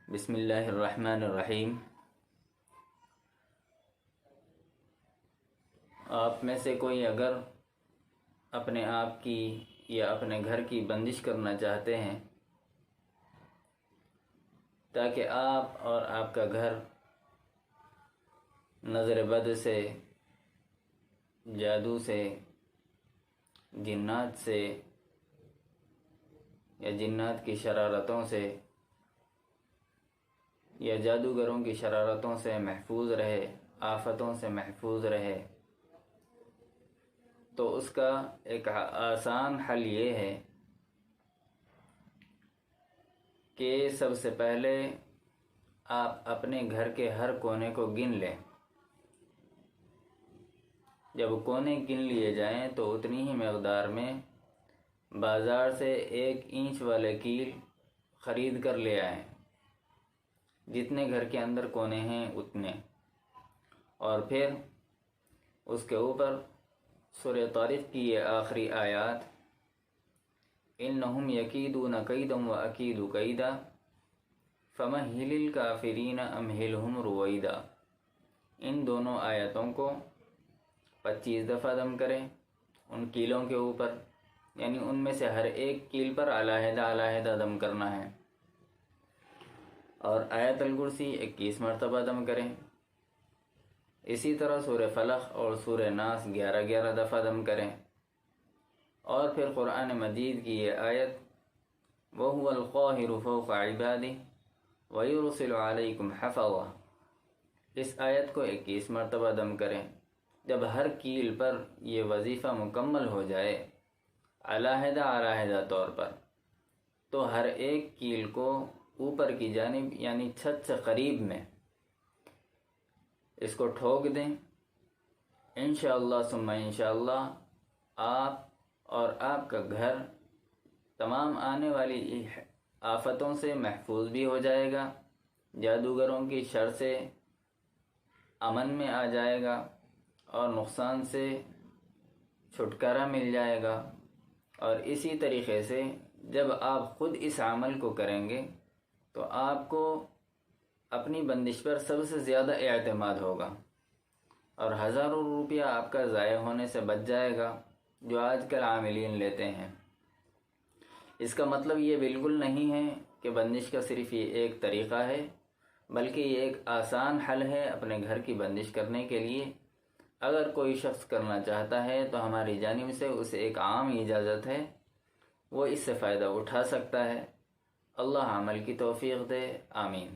بسم اللہ الرحمن الرحیم۔ آپ میں سے کوئی اگر اپنے آپ کی یا اپنے گھر کی بندش کرنا چاہتے ہیں تاکہ آپ اور آپ کا گھر نظر بد سے، جادو سے، جنات سے یا جنات کی شرارتوں سے یا جادوگروں کی شرارتوں سے محفوظ رہے، آفتوں سے محفوظ رہے، تو اس کا ایک آسان حل یہ ہے کہ سب سے پہلے آپ اپنے گھر کے ہر کونے کو گن لیں۔ جب کونے گن لیے جائیں تو اتنی ہی مقدار میں بازار سے 1 انچ والے کیل خرید کر لے آئیں، جتنے گھر کے اندر کونے ہیں اتنے، اور پھر اس کے اوپر سورہ طارق کی یہ آخری آیات انہم یکیدون کیدا واکید کیدا فمہل الکافرین امہلہم رویدا، ان دونوں آیتوں کو 25 دفعہ دم کریں ان کیلوں کے اوپر، یعنی ان میں سے ہر ایک کیل پر علیحدہ علیحدہ دم کرنا ہے، اور آیت الکرسی 21 مرتبہ دم کریں۔ اسی طرح سورہ فلق اور سورہ ناس 11 دفعہ دم کریں، اور پھر قرآن مجید کی یہ آیت وَهُوَ الْقَاهِرُ فَوْقَ عِبَادِهِ وَيُرْسِلُ عَلَيْكُمْ حَفَظَةً، اس آیت کو 21 مرتبہ دم کریں۔ جب ہر کیل پر یہ وظیفہ مکمل ہو جائے علیحدہ علیحدہ طور پر، تو ہر ایک کیل کو اوپر کی جانب یعنی چھت سے قریب میں اس کو ٹھوک دیں۔ انشاءاللہ ثم انشاءاللہ آپ اور آپ کا گھر تمام آنے والی آفتوں سے محفوظ بھی ہو جائے گا، جادوگروں کی شر سے امن میں آ جائے گا، اور نقصان سے چھٹکارا مل جائے گا۔ اور اسی طریقے سے جب آپ خود اس عمل کو کریں گے تو آپ کو اپنی بندش پر سب سے زیادہ اعتماد ہوگا، اور ہزاروں روپیہ آپ کا ضائع ہونے سے بچ جائے گا جو آج کل عاملین لیتے ہیں۔ اس کا مطلب یہ بالکل نہیں ہے کہ بندش کا صرف یہ ایک طریقہ ہے، بلکہ یہ ایک آسان حل ہے اپنے گھر کی بندش کرنے کے لیے۔ اگر کوئی شخص کرنا چاہتا ہے تو ہماری جانب سے اسے ایک عام اجازت ہے، وہ اس سے فائدہ اٹھا سکتا ہے۔ اللہ عمل کی توفیق دے، آمین۔